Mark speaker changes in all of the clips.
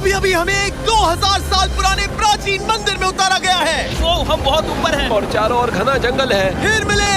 Speaker 1: अभी अभी हमें एक 2000 साल पुराने प्राचीन मंदिर में उतारा गया है।
Speaker 2: वो हम बहुत ऊपर हैं
Speaker 3: और चारों ओर घना जंगल है।
Speaker 1: फिर मिले,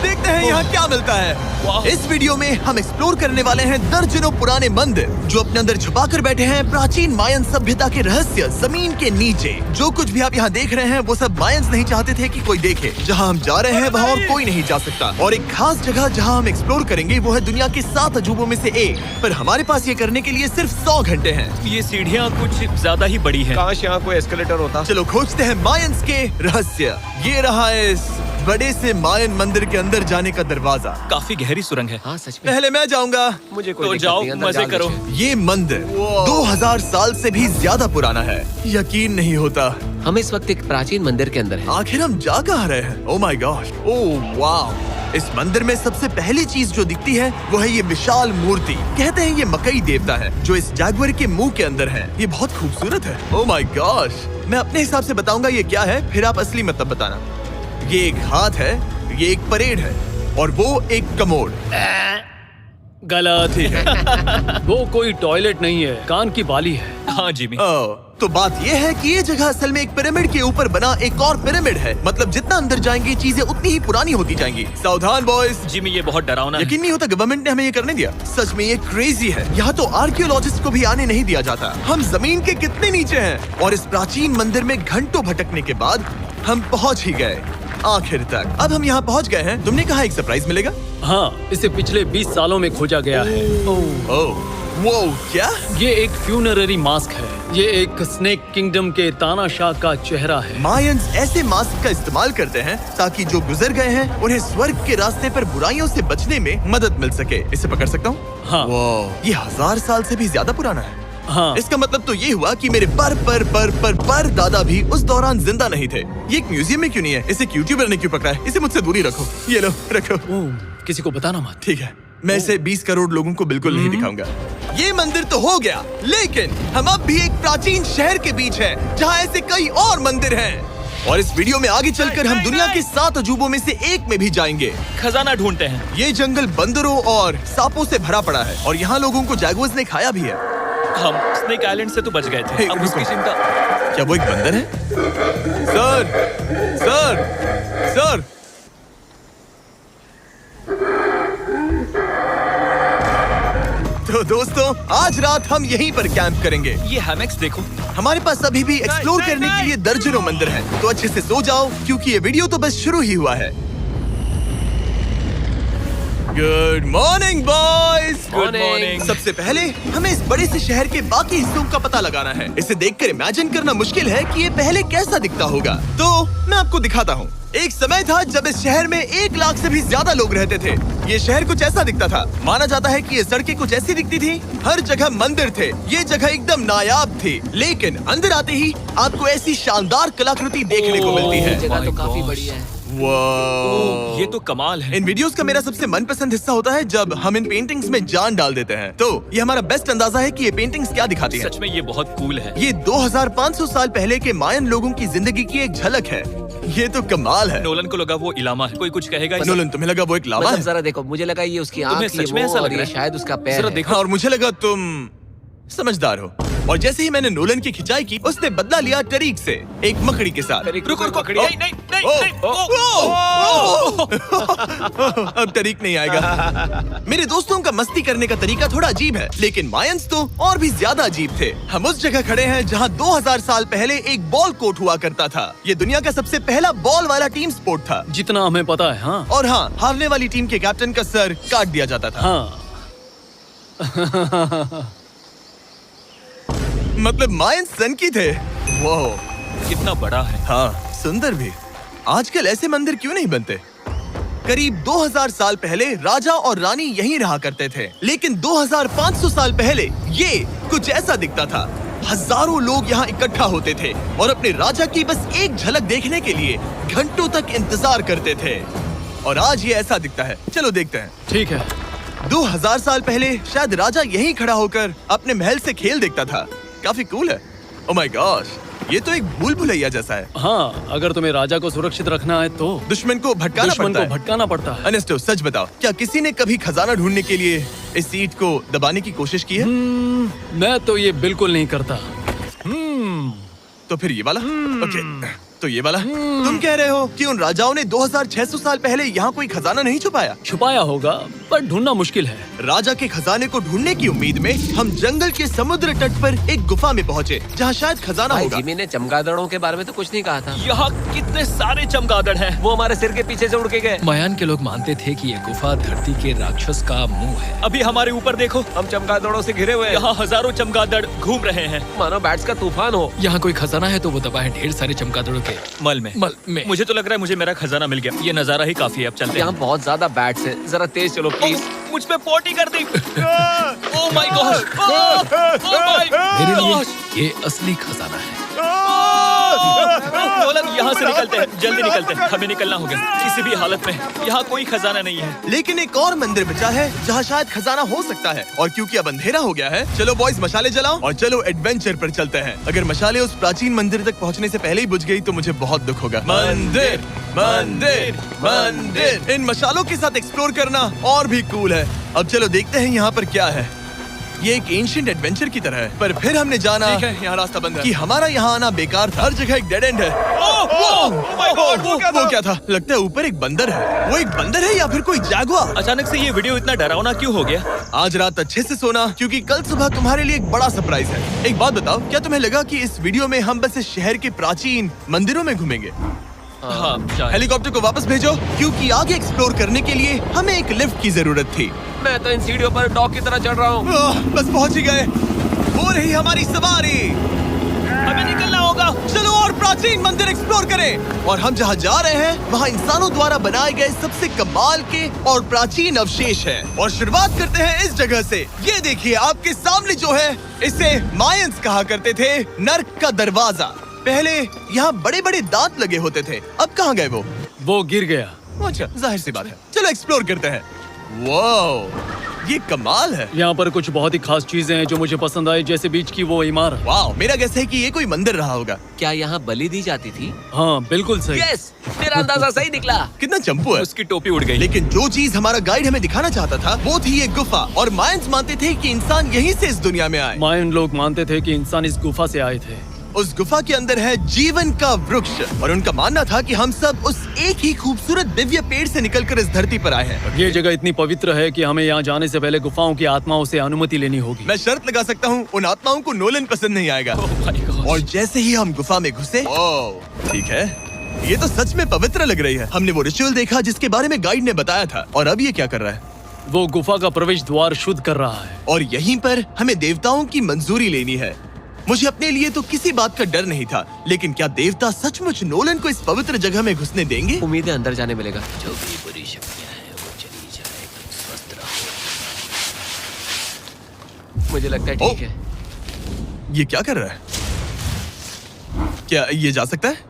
Speaker 1: देखते हैं यहाँ क्या मिलता है। इस वीडियो में हम एक्सप्लोर करने वाले हैं दर्जनों पुराने मंदिर जो अपने अंदर छुपा कर बैठे हैं प्राचीन मायन सभ्यता के रहस्य जमीन के नीचे। जो कुछ भी आप यहाँ देख रहे हैं वो सब मायंस नहीं चाहते थे कि कोई देखे। जहाँ हम जा रहे हैं वहाँ और कोई नहीं जा सकता। और एक खास जगह जहाँ हम एक्सप्लोर करेंगे वो है दुनिया के 7 अजूबों में से एक। पर हमारे पास ये करने के लिए सिर्फ 100 घंटे हैं।
Speaker 2: ये सीढ़ियाँ कुछ ज्यादा ही बड़ी हैं।
Speaker 3: काश यहाँ कोई एस्केलेटर होता।
Speaker 1: चलो खोजते हैं मायंस के रहस्य। ये रहा इस बड़े से मायन मंदिर के अंदर जाने का दरवाजा।
Speaker 2: काफी गहरी सुरंग है।
Speaker 3: हाँ सच में।
Speaker 1: पहले मैं जाऊंगा।
Speaker 3: मुझे कोई
Speaker 2: तो
Speaker 3: दिक्कत
Speaker 2: जाओ,
Speaker 3: नहीं, अंदर
Speaker 2: मजे
Speaker 3: डाल
Speaker 2: करो।
Speaker 3: दीजिए।
Speaker 1: ये मंदिर 2000 साल से भी ज्यादा पुराना है। यकीन नहीं होता।
Speaker 4: हम इस वक्त एक प्राचीन मंदिर के अंदर हैं।
Speaker 1: आखिर हम जा कहाँ रहे हैं? ओह माय गॉड, ओह वाह। इस मंदिर में सबसे पहली चीज जो दिखती है वो है ये विशाल मूर्ति। कहते हैं ये मकई देवता है जो इस जैगुआर के मुंह के अंदर है। ये बहुत खूबसूरत है। ओह माय गॉश। मैं अपने हिसाब से बताऊंगा ये क्या है, फिर आप असली मतलब बताना। ये एक हाथ है, ये एक परेड है और वो एक कमोड।
Speaker 5: गलत है। वो कोई टॉयलेट नहीं है, कान की बाली है।
Speaker 2: हाँ जिमी।
Speaker 1: तो बात ये है कि ये जगह असल में एक पिरामिड के ऊपर बना एक और पिरामिड है। मतलब जितना अंदर जाएंगे चीजें उतनी ही पुरानी होती जाएंगी। सावधान बॉयज।
Speaker 2: जिमी ये बहुत डरावना है।
Speaker 1: यकीन नहीं होता गवर्नमेंट ने हमें ये करने दिया। सच में ये क्रेजी है। यहाँ तो आर्कियोलॉजिस्ट को भी आने नहीं दिया जाता। हम जमीन के कितने नीचे हैं और इस प्राचीन मंदिर में घंटों भटकने के बाद हम पहुँच ही गए आखिर तक। अब हम यहाँ पहुँच गए हैं। तुमने कहा एक सरप्राइज मिलेगा।
Speaker 5: हाँ, इसे पिछले 20 सालों में खोजा गया है।
Speaker 1: ओह वो क्या?
Speaker 5: ये एक फ्यूनररी मास्क है। ये एक स्नेक किंगडम के तानाशाह का चेहरा है।
Speaker 1: मायंस ऐसे मास्क का इस्तेमाल करते हैं ताकि जो गुजर गए हैं उन्हें स्वर्ग के रास्ते पर बुराइयों से बचने में मदद मिल सके। इसे पकड़ सकता हूँ?
Speaker 5: हाँ।
Speaker 1: ये 1000 साल से भी ज्यादा पुराना है।
Speaker 5: हाँ।
Speaker 1: इसका मतलब तो ये हुआ कि मेरे पर दादा भी उस दौरान जिंदा नहीं थे। ये एक म्यूजियम में क्यों नहीं है? इसे यूट्यूबर ने क्यों पकड़ा है? इसे मुझसे दूरी रखो। ये लो रखो।
Speaker 5: किसी को बताना मत।
Speaker 1: ठीक है, मैं इसे 20 करोड़ लोगों को बिल्कुल नहीं दिखाऊंगा। ये मंदिर तो हो गया, लेकिन हम अब भी एक प्राचीन शहर के बीच हैं, जहाँ ऐसे कई और मंदिर हैं। और इस वीडियो में आगे चलकर हम दुनिया के 7 अजूबों में से एक में भी जाएंगे।
Speaker 2: खजाना ढूंढते हैं।
Speaker 1: ये जंगल बंदरों और सांपों से भरा पड़ा है और यहाँ लोगों को जैगुआर्स ने खाया भी है।
Speaker 2: हम स्नेक आइलैंड से तो बच गए थे। अब उसकी चिंता।
Speaker 1: क्या वो एक बंदर है? Sir, sir, sir. तो दोस्तों आज रात हम यहीं पर कैंप करेंगे।
Speaker 2: ये हैमक्स देखो।
Speaker 1: हमारे पास अभी भी एक्सप्लोर करने के लिए दर्जनों मंदिर हैं। तो अच्छे से सो जाओ क्योंकि ये वीडियो तो बस शुरू ही हुआ है। Good morning boys.
Speaker 2: Good morning.
Speaker 1: सबसे पहले हमें इस बड़े से शहर के बाकी हिस्सों का पता लगाना है। इसे देखकर इमेजिन करना मुश्किल है कि ये पहले कैसा दिखता होगा। तो मैं आपको दिखाता हूँ। एक समय था जब इस शहर में 1 लाख से भी ज्यादा लोग रहते थे। ये शहर कुछ ऐसा दिखता था। माना जाता है कि ये सड़कें कुछ ऐसी दिखती थी। हर जगह मंदिर थे। ये जगह एकदम नायाब थी। लेकिन अंदर आते ही आपको ऐसी शानदार कलाकृति देखने को मिलती है।
Speaker 4: जगह तो काफी बड़ी है।
Speaker 1: वाह,
Speaker 2: ये तो कमाल है।
Speaker 1: इन वीडियोस का मेरा सबसे मनपसंद हिस्सा होता है जब हम इन पेंटिंग्स में जान डाल देते हैं। तो ये हमारा बेस्ट अंदाजा है कि ये पेंटिंग्स क्या दिखाती हैं।
Speaker 2: सच में ये बहुत कूल है।
Speaker 1: ये 2500 साल पहले के मायन लोगों की जिंदगी की एक झलक है। ये तो कमाल है।
Speaker 2: नोलन को लगा वो इलामा है। कोई कुछ कहेगा?
Speaker 1: नोलन, तुम्हें लगा वो एक लावा
Speaker 4: मतलब
Speaker 1: है?
Speaker 4: जरा देखो, मुझे लगा ये उसकी
Speaker 2: तुम्हें
Speaker 4: आँख,
Speaker 2: सच में ऐसा लग रहा है?
Speaker 4: शायद उसका पैर
Speaker 2: जरा
Speaker 4: है।
Speaker 2: देखो।
Speaker 1: और मुझे लगा तुम समझदार हो। और जैसे ही मैंने नोलन की खिंचाई की, उसने बदला लिया टरीक से, एक मकड़ी के साथ।
Speaker 2: रुको रुको। नहीं नहीं नहीं
Speaker 1: ओ,
Speaker 2: नहीं।
Speaker 1: अब तरीक नहीं आएगा। मेरे दोस्तों का मस्ती करने का तरीका थोड़ा अजीब है, लेकिन मायंस तो और भी ज्यादा अजीब थे। हम उस जगह खड़े हैं जहां 2000 साल पहले एक बॉल कोर्ट हुआ करता था। ये दुनिया का सबसे पहला बॉल वाला टीम स्पोर्ट था।
Speaker 5: जितना हमें पता है। हाँ।
Speaker 1: और हाँ, हारने वाली टीम के कैप्टन का सर काट दिया जाता था।
Speaker 5: हाँ।
Speaker 1: मतलब मायंस सन की थे। वो
Speaker 2: कितना बड़ा है।
Speaker 1: हाँ, सुंदर भी। आजकल ऐसे मंदिर क्यों नहीं बनते? करीब 2000 साल पहले राजा और रानी यहीं रहा करते थे, लेकिन 2500 साल पहले ये कुछ ऐसा दिखता था। हजारों लोग यहाँ इकट्ठा होते थे और अपने राजा की बस एक झलक देखने के लिए घंटों तक इंतजार करते थे। और आज ये ऐसा दिखता है। चलो देखते हैं।
Speaker 5: ठीक है।
Speaker 1: 2000 साल पहले शायद राजा यहीं खड़ा होकर अपने महल से खेल देखता था। काफी कूल है। ओह माय गॉश, ये तो एक भूल भुलैया जैसा है।
Speaker 5: हाँ, अगर तुम्हें राजा को सुरक्षित रखना है तो
Speaker 1: दुश्मन को भटकाना
Speaker 5: दुश्मन
Speaker 1: पड़ता
Speaker 5: को
Speaker 1: है।
Speaker 5: भटकाना पड़ता है।
Speaker 1: अनेस्टो, सच बताओ, क्या किसी ने कभी खजाना ढूंढने के लिए इस सीट को दबाने की कोशिश की है?
Speaker 5: मैं तो ये बिल्कुल नहीं करता।
Speaker 1: तो फिर ये वाला? ओके, तो ये वाला? तुम कह रहे हो कि उन राजाओं ने 2600 साल पहले यहाँ कोई खजाना नहीं छुपाया?
Speaker 5: छुपाया होगा, पर ढूंढना मुश्किल है।
Speaker 1: राजा के खजाने को ढूंढने की उम्मीद में हम जंगल के समुद्र तट पर एक गुफा में पहुँचे, जहाँ शायद खजाना
Speaker 4: भाई
Speaker 1: होगा।
Speaker 4: जिमी ने चमगादड़ों के बारे में तो कुछ नहीं कहा था।
Speaker 2: यहाँ कितने सारे चमगादड़ हैं।
Speaker 4: वो हमारे सिर के पीछे से उड़ के गए।
Speaker 6: मायान के लोग मानते थे कि ये गुफा धरती के राक्षस का मुंह है।
Speaker 2: अभी हमारे ऊपर देखो,
Speaker 3: हम चमगादड़ों से घिरे हुए हैं।
Speaker 2: यहाँ हजारों चमगादड़ घूम रहे हैं।
Speaker 3: मानो बैट्स का तूफान हो।
Speaker 6: यहाँ कोई खजाना है तो वो दबा है ढेर सारे चमगादड़ों के
Speaker 2: मल में। मुझे तो लग रहा है मुझे मेरा खजाना मिल गया। ये नजारा ही काफी है, अब चलते
Speaker 4: यहाँ
Speaker 2: हैं।
Speaker 4: बहुत ज्यादा बैट्स हैं। जरा तेज चलो प्लीज।
Speaker 2: मुझ पे पोटी कर दी। Oh my gosh, oh my
Speaker 6: मेरे लिए
Speaker 2: गॉश।
Speaker 6: ये असली खजाना है।
Speaker 2: नोलन, यहाँ से निकलते हैं, जल्दी निकलते हैं, हमें निकलना होगा किसी भी हालत में। यहाँ कोई खजाना नहीं है।
Speaker 1: लेकिन एक और मंदिर बचा है जहाँ शायद खजाना हो सकता है। और क्योंकि अब अंधेरा हो गया है, चलो बॉयज मशाले जलाओ और चलो एडवेंचर पर चलते हैं। अगर मशाले उस प्राचीन मंदिर तक पहुँचने से पहले ही बुझ गई तो मुझे बहुत दुख होगा। मंदिर, मंदिर, मंदिर। इन मशालों के साथ एक्सप्लोर करना और भी कूल है। अब चलो देखते हैं यहाँ पर क्या है। ये एक एंशिएंट एडवेंचर की तरह है, पर फिर हमने जाना
Speaker 2: ठीक है, यहाँ रास्ता बंद है।
Speaker 1: कि हमारा यहाँ आना बेकार था। हर जगह एक डेड एंड है। वो क्या था? लगता है ऊपर एक बंदर है। वो एक बंदर है या फिर कोई जैगुआर?
Speaker 2: अचानक से ये वीडियो इतना डरावना क्यों हो गया?
Speaker 1: आज रात अच्छे से सोना, क्योंकि कल सुबह तुम्हारे लिए एक बड़ा सरप्राइज है। एक बात बताओ, क्या तुम्हें लगा कि इस वीडियो में हम बस इस शहर के प्राचीन मंदिरों में घूमेंगे?
Speaker 2: हाँ, शायद।
Speaker 1: हेलीकॉप्टर को वापस भेजो, क्योंकि आगे एक्सप्लोर करने के लिए हमें एक लिफ्ट की जरूरत थी।
Speaker 3: मैं तो इन सीढ़ियों पर डॉग की तरह चढ़ रहा हूँ।
Speaker 1: बस पहुंच ही गए। हो रही हमारी सवारी।
Speaker 2: हमें निकलना होगा।
Speaker 1: चलो और प्राचीन मंदिर एक्सप्लोर करें। और हम जहाँ जा रहे हैं वहाँ इंसानों द्वारा बनाए गए सबसे कमाल के और प्राचीन अवशेष हैं। और शुरुआत करते हैं इस जगह से। ये देखिए आपके सामने जो है, इसे मायंस कहा करते थे नर्क का दरवाजा। पहले यहाँ बड़े बड़े दांत लगे होते थे, अब कहाँ गए वो?
Speaker 5: वो गिर गया।
Speaker 1: अच्छा, जाहिर सी बात है। चलो एक्सप्लोर करते हैं। वाओ, ये कमाल है।
Speaker 5: यहाँ पर कुछ बहुत ही खास चीजें हैं जो मुझे पसंद आई, जैसे बीच की वो इमारत।
Speaker 1: वाओ, मेरा गैस है कि ये कोई मंदिर रहा होगा।
Speaker 4: क्या यहाँ बलि दी जाती थी?
Speaker 5: हाँ, बिल्कुल सही।
Speaker 4: यस, मेरा अंदाजा सही निकला।
Speaker 1: कितना चंपू है।
Speaker 2: उसकी टोपी उड़ गई।
Speaker 1: लेकिन जो चीज हमारा गाइड हमें दिखाना चाहता था वो थी ये गुफा। और मायंस मानते थे कि इंसान यहीं से इस दुनिया में आए।
Speaker 5: मायन लोग मानते थे कि इंसान इस गुफा से आए थे।
Speaker 1: उस गुफा के अंदर है जीवन का वृक्ष। और उनका मानना था कि हम सब उस एक ही खूबसूरत दिव्य पेड़ से निकलकर इस धरती पर आए हैं।
Speaker 5: ये जगह इतनी पवित्र है कि हमें यहाँ जाने से पहले गुफाओं की आत्माओं से अनुमति लेनी होगी।
Speaker 1: मैं शर्त लगा सकता हूँ उन आत्माओं को नोलन पसंद नहीं आएगा।
Speaker 2: Oh my gosh।
Speaker 1: और जैसे ही हम गुफा में घुसे, ठीक है, ये तो सच में पवित्र लग रही है। हमने वो रिचुअल देखा जिसके बारे में गाइड ने बताया था। और अब ये क्या कर रहा है?
Speaker 5: वो गुफा का प्रवेश द्वार शुद्ध कर रहा है।
Speaker 1: और यहीं पर हमें देवताओं की मंजूरी लेनी है। मुझे अपने लिए तो किसी बात का डर नहीं था, लेकिन क्या देवता सचमुच नोलन को इस पवित्र जगह में घुसने देंगे?
Speaker 4: उम्मीद है अंदर जाने मिलेगा।
Speaker 6: जो भी बुरी शक्तियाँ हैं वो चली जाए, तुम स्वस्थ रहो।
Speaker 4: मुझे लगता है ठीक है।
Speaker 1: ये क्या कर रहा है? क्या ये जा सकता है?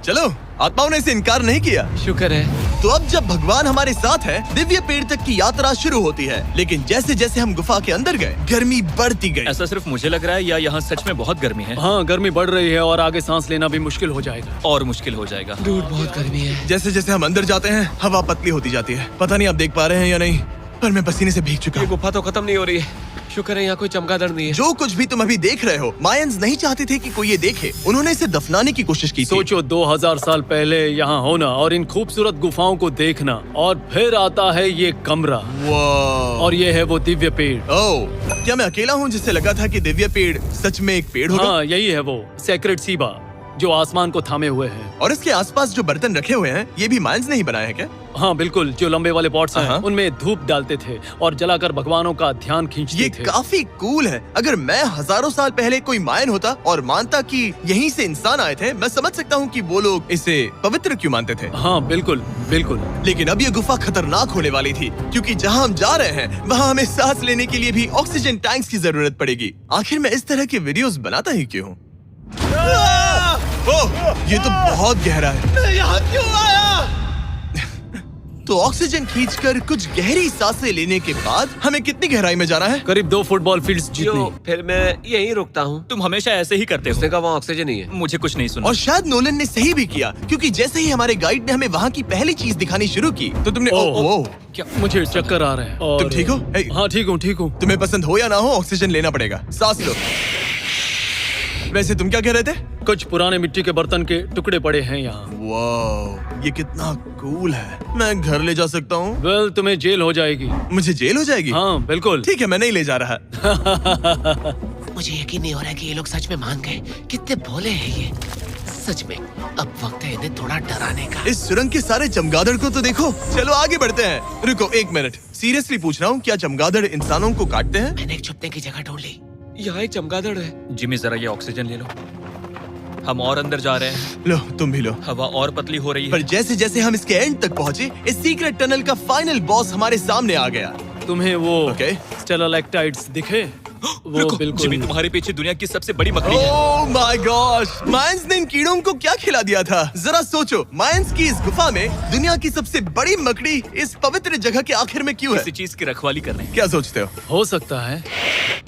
Speaker 1: चलो, आत्माओं ने इसे इनकार नहीं किया।
Speaker 4: शुक्र है।
Speaker 1: तो अब जब भगवान हमारे साथ है, दिव्य पेड़ तक की यात्रा शुरू होती है। लेकिन जैसे जैसे हम गुफा के अंदर गए, गर्मी बढ़ती गई।
Speaker 2: ऐसा सिर्फ मुझे लग रहा है या यहाँ सच में बहुत गर्मी है?
Speaker 5: हाँ, गर्मी बढ़ रही है और आगे सांस लेना भी मुश्किल हो जाएगा।
Speaker 2: और मुश्किल हो जाएगा।
Speaker 4: दूर बहुत गर्मी है।
Speaker 1: जैसे जैसे हम अंदर जाते हैं, हवा पतली होती जाती है। पता नहीं आप देख पा रहे हैं या नहीं, पर मैं पसीने से भीग चुका
Speaker 3: ये
Speaker 1: हूँ।
Speaker 3: गुफा तो खत्म नहीं हो रही है। शुक्र है यहाँ कोई चमगादड़ नहीं है।
Speaker 1: जो कुछ भी तुम अभी देख रहे हो, मायंस नहीं चाहते थे कि कोई ये देखे। उन्होंने इसे दफनाने की कोशिश की थी।
Speaker 5: सोचो 2000 साल पहले यहाँ होना और इन खूबसूरत गुफाओं को देखना, और फिर आता है ये कमरा,
Speaker 1: वाह।
Speaker 5: और ये है वो दिव्य पेड़।
Speaker 1: ओह, क्या मैं अकेला हूँ जिससे लगा था कि दिव्य पेड़ सच में एक पेड़ होगा?
Speaker 5: हाँ, यही है वो सेक्रेट सीबा जो आसमान को थामे हुए है।
Speaker 1: और इसके आसपास जो बर्तन रखे हुए हैं, ये भी मायंस ने ही बनाए हैं क्या?
Speaker 5: हाँ बिल्कुल, जो लंबे वाले पॉट्स हैं,
Speaker 1: हाँ।
Speaker 5: उनमें धूप डालते थे और जलाकर भगवानों का ध्यान खींचते
Speaker 1: ये
Speaker 5: थे।
Speaker 1: काफी कूल है। अगर मैं हजारों साल पहले कोई मायन होता और मानता कि यहीं से इंसान आए थे, मैं समझ सकता हूँ कि वो लोग इसे पवित्र क्यों मानते थे।
Speaker 5: हाँ बिल्कुल बिल्कुल।
Speaker 1: लेकिन अब ये गुफा खतरनाक होने वाली थी, क्योंकि जहाँ हम जा रहे हैं वहाँ हमें सांस लेने के लिए भी ऑक्सीजन टैंक्स की जरूरत पड़ेगी। आखिर मैं इस तरह के वीडियोस बनाता ही क्यों हूँ? ओह, ये तो बहुत गहरा है। मैं यहाँ क्यों आया? तो ऑक्सीजन खींचकर कुछ गहरी सांसें लेने के बाद हमें कितनी गहराई में जाना है?
Speaker 5: करीब 2 फुटबॉल फील्ड्स
Speaker 3: जो
Speaker 5: जितनी।
Speaker 3: फिर मैं यहीं रुकता हूँ।
Speaker 2: तुम हमेशा ऐसे ही करते
Speaker 3: उसने
Speaker 2: हो।
Speaker 3: कहा वहाँ ऑक्सीजन ही है।
Speaker 2: मुझे कुछ नहीं सुना।
Speaker 1: और शायद नोलन ने सही भी किया, क्योंकि जैसे ही हमारे गाइड ने हमें वहाँ की पहली चीज दिखानी शुरू की तो तुमने
Speaker 5: ओह।
Speaker 1: क्या
Speaker 5: मुझे चक्कर आ रहे हैं। और
Speaker 1: तुम ठीक हो? हे।
Speaker 5: हाँ ठीक हूँ।
Speaker 1: तुम्हें पसंद हो या ना हो, ऑक्सीजन लेना पड़ेगा। सांस लो। वैसे तुम क्या कह रहे थे?
Speaker 5: कुछ पुराने मिट्टी के बर्तन के टुकड़े पड़े हैं यहाँ।
Speaker 1: वाह, ये कितना कूल है। मैं घर ले जा सकता हूँ?
Speaker 5: वेल तुम्हें जेल हो जाएगी।
Speaker 1: मुझे जेल हो जाएगी?
Speaker 5: हाँ बिल्कुल।
Speaker 1: ठीक है, मैं नहीं ले जा रहा।
Speaker 4: मुझे यकीन नहीं हो रहा है कि ये लोग सच में मान गए। कितने भोले हैं ये। सच में अब वक्त है इन्हें थोड़ा डराने का।
Speaker 1: इस सुरंग के सारे चमगादड़ को तो देखो। चलो आगे बढ़ते हैं। रुको 1 मिनट, सीरियसली पूछ रहा हूँ, क्या चमगादड़ इंसानों को काटते हैं?
Speaker 4: मैंने एक छुपने की जगह ढूंढ ली।
Speaker 3: यहाँ एक चमगादड़ है।
Speaker 2: जिमी जरा ये ऑक्सीजन ले लो। हम और अंदर जा रहे हैं।
Speaker 1: लो तुम भी लो।
Speaker 2: हवा और पतली हो रही
Speaker 1: पर
Speaker 2: है।
Speaker 1: जैसे जैसे हम इसके एंड तक पहुँचे, इस सीक्रेट टनल का फाइनल बॉस हमारे सामने आ गया।
Speaker 5: तुम्हें वो
Speaker 1: ओके।
Speaker 5: स्टेलाक्टाइट्स दिखे? वो
Speaker 2: रुको,
Speaker 5: बिल्कुल।
Speaker 2: जिमी तुम्हारे पीछे दुनिया की सबसे बड़ी मकड़ी है।
Speaker 1: ओह माय गॉश, मायंस ने इन कीड़ों को क्या खिला दिया था? जरा सोचो, मायंस की इस गुफा में दुनिया की सबसे बड़ी मकड़ी इस पवित्र जगह के आखिर में क्यों है?
Speaker 2: किसी चीज की रखवाली कर रहे हैं।
Speaker 1: क्या सोचते हो?
Speaker 5: हो सकता है।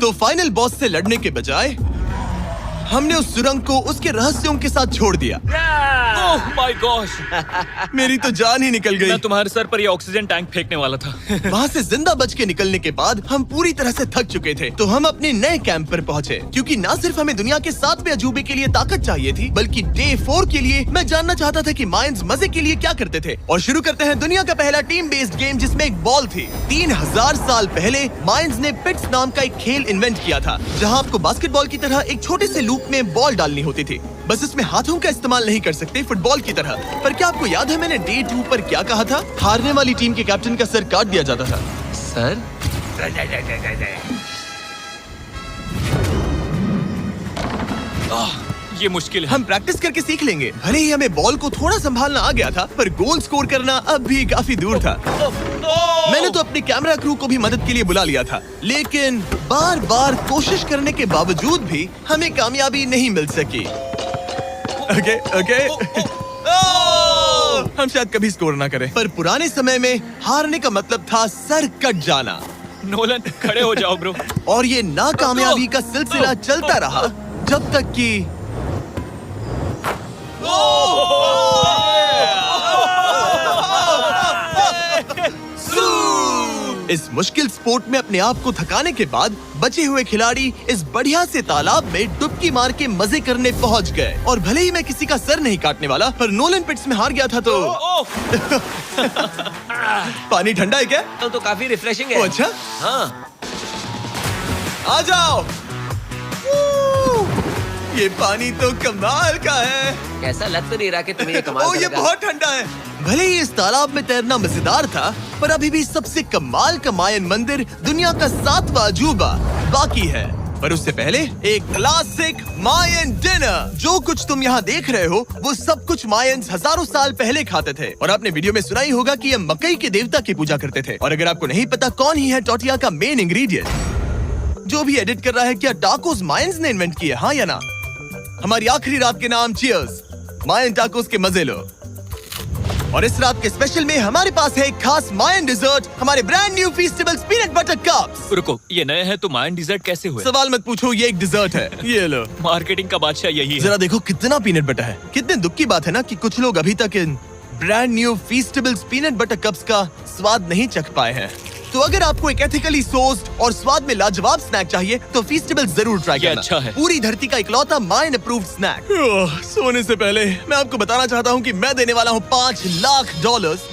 Speaker 1: तो फाइनल बॉस से लड़ने के बजाय हमने उस सुरंग को उसके रहस्यों के साथ छोड़ दिया।
Speaker 2: ओह माय गॉश,
Speaker 1: मेरी तो जान ही निकल गई।
Speaker 2: मैं तुम्हारे सर पर ये ऑक्सीजन टैंक फेंकने वाला था।
Speaker 1: वहाँ से जिंदा बच के निकलने के बाद हम पूरी तरह से थक चुके थे, तो हम अपने नए कैंप पर पहुँचे, क्योंकि न सिर्फ हमें दुनिया के 7वें अजूबे के लिए ताकत चाहिए थी, बल्कि डे 4 के लिए मैं जानना चाहता था कि मायंस मजे के लिए क्या करते थे। और शुरू करते हैं दुनिया का पहला टीम बेस्ड गेम, जिसमें एक बॉल थी। 3000 साल पहले मायंस ने पिट्स नाम का एक खेल इन्वेंट किया था, जहाँ आपको बास्केटबॉल की तरह एक छोटे से लूप में बॉल डालनी होती थी। बस इसमें हाथों का इस्तेमाल नहीं कर सकते, फुटबॉल की तरह। पर क्या आपको याद है मैंने डे 2 पर क्या कहा था? हारने वाली टीम के कैप्टन का सर काट दिया जाता था।
Speaker 4: सर
Speaker 2: ये मुश्किल है।
Speaker 1: हम प्रैक्टिस करके सीख लेंगे। भले ही हमें बॉल को थोड़ा संभालना आ गया था, पर गोल स्कोर करना अब भी काफी दूर था। मैंने तो अपने कैमरा क्रू को भी मदद के लिए बुला लिया था, लेकिन बार बार कोशिश करने के बावजूद भी हमें कामयाबी नहीं मिल सकी। ओके हम शायद कभी स्कोर ना करें, पर पुराने समय में हारने का मतलब था सर कट जाना।
Speaker 2: नोलन खड़े हो जाओ ब्रो।
Speaker 1: और ये नाकामयाबी का सिलसिला चलता रहा जब तक कि इस मुश्किल स्पोर्ट में अपने आप को थकाने के बाद बचे हुए खिलाड़ी इस बढ़िया से तालाब में डुबकी मार के मजे करने पहुंच गए। और भले ही मैं किसी का सर नहीं काटने वाला, पर नोलन पिट्स में हार गया था तो पानी ठंडा है क्या?
Speaker 3: तो काफी रिफ्रेशिंग है।
Speaker 1: ओ अच्छा,
Speaker 3: हाँ।
Speaker 1: आ जाओ। ये पानी तो कमाल का है।
Speaker 3: कैसा लग तो नहीं रहा कि तुम्हें ये कमाल
Speaker 1: ओ ये
Speaker 3: करेगा।
Speaker 1: बहुत ठंडा है। भले ही इस तालाब में तैरना मजेदार था, पर अभी भी सबसे कमाल का मायन मंदिर, दुनिया का 7वां अजूबा बाकी है। पर उससे पहले एक क्लासिक मायन डिनर। जो कुछ तुम यहाँ देख रहे हो, वो सब कुछ मायंस हजारों साल पहले खाते थे। और आपने वीडियो में सुना ही होगा कि ये मकई के देवता की पूजा करते थे। और अगर आपको नहीं पता कौन ही है टोटिया का मेन इंग्रेडिएंट, जो भी एडिट कर रहा है, क्या टाकोस मायंस ने इन्वेंट किए, हाँ या ना? हमारी आखिरी रात के नाम चियर्स, मायन टाकोस के मजे लो। और इस रात के स्पेशल में हमारे पास है एक खास मायन डिजर्ट, हमारे brand new Feastables peanut butter cups.
Speaker 2: रुको, ये नए हैं तो मायन डिजर्ट कैसे हुए?
Speaker 1: सवाल मत पूछो, ये एक डिजर्ट है। ये लो।
Speaker 2: मार्केटिंग का बादशाह यही है।
Speaker 1: जरा देखो कितना पीनट बटर है। कितने दुख की बात है ना कि कुछ लोग अभी तक इन brand new Feastables peanut butter cups का स्वाद नहीं चख पाए हैं। तो अगर आपको एक एथिकली सोर्स्ड और स्वाद में लाजवाब स्नैक चाहिए, तो फीस्टेबल्स जरूर ट्राई
Speaker 2: ये
Speaker 1: करना।
Speaker 2: अच्छा है।
Speaker 1: पूरी धरती का इकलौता मायन अप्रूव्ड स्नैक। सोने से पहले मैं आपको बताना चाहता हूँ कि मैं देने वाला हूँ $5 लाख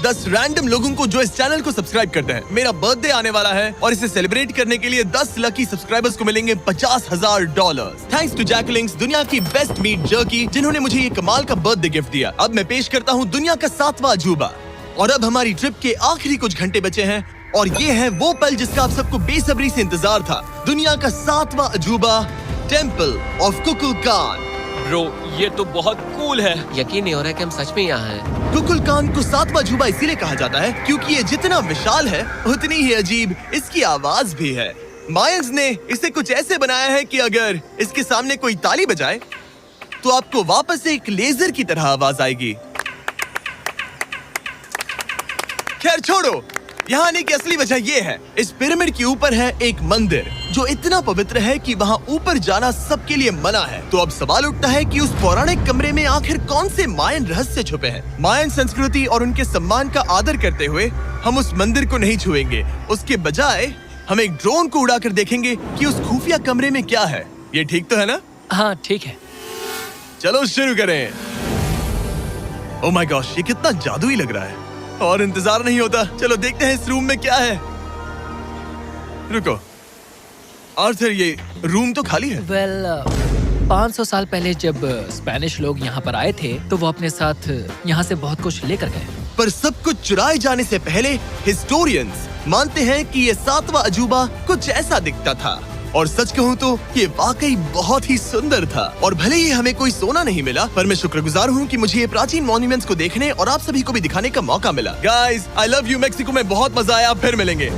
Speaker 1: 10 रैंडम लोगों को जो इस चैनल को सब्सक्राइब करते हैं। मेरा बर्थडे आने वाला है और इसे सेलिब्रेट करने के लिए 10 लकी सब्सक्राइबर्स को मिलेंगे $50,000। थैंक्स टू जैकलिंग्स, दुनिया की बेस्ट मीट जर्की, जिन्होंने मुझे ये कमाल का बर्थडे गिफ्ट दिया। अब मैं पेश करता हूँ दुनिया का 7वां अजूबा। और अब हमारी ट्रिप के आखिरी कुछ घंटे बचे हैं, और ये है वो पल जिसका आप सबको बेसब्री से इंतजार था। दुनिया का 7वां अजूबा, टेंपल ऑफ कुकुलकान।
Speaker 2: ब्रो, ये तो बहुत कूल है।
Speaker 4: यकीन नहीं हो रहा है कि हम सच में यहाँ हैं।
Speaker 1: कुकुलकान को 7वां अजूबा इसीलिए कहा जाता है क्योंकि ये जितना विशाल है, उतनी ही अजीब इसकी आवाज भी है। मायंस ने इसे कुछ ऐसे बनाया है कि अगर इसके सामने कोई ताली बजाए, तो आपको वापस एक लेजर की तरह आवाज आएगी। खैर छोड़ो, यहाँ आने की असली वजह ये है, इस पिरामिड के ऊपर है एक मंदिर जो इतना पवित्र है कि वहाँ ऊपर जाना सबके लिए मना है। तो अब सवाल उठता है कि उस पौराणिक कमरे में आखिर कौन से मायन रहस्य छुपे हैं। मायन संस्कृति और उनके सम्मान का आदर करते हुए हम उस मंदिर को नहीं छुएंगे, उसके बजाय हम एक ड्रोन को उड़ाकर देखेंगे कि उस खुफिया कमरे में क्या है। ये ठीक तो है ना?
Speaker 6: हाँ ठीक है।
Speaker 1: चलो शुरू करें। ओह माय गॉश, ये कितना जादुई लग रहा है और इंतजार नहीं होता। चलो देखते हैं इस रूम में क्या है। रुको आर्थर, ये रूम तो खाली है।
Speaker 6: वेल 500 साल पहले जब स्पेनिश लोग यहाँ पर आए थे तो वो अपने साथ यहाँ से बहुत कुछ लेकर गए।
Speaker 1: पर सब कुछ चुराए जाने से पहले हिस्टोरियंस मानते हैं कि ये 7वां अजूबा कुछ ऐसा दिखता था। और सच कहूँ तो ये वाकई बहुत ही सुंदर था। और भले ही हमें कोई सोना नहीं मिला, पर मैं शुक्रगुजार हूँ कि मुझे ये प्राचीन मॉन्यूमेंट्स को देखने और आप सभी को भी दिखाने का मौका मिला। Guys, I love you. Mexico में बहुत मजा आया, फिर मिलेंगे।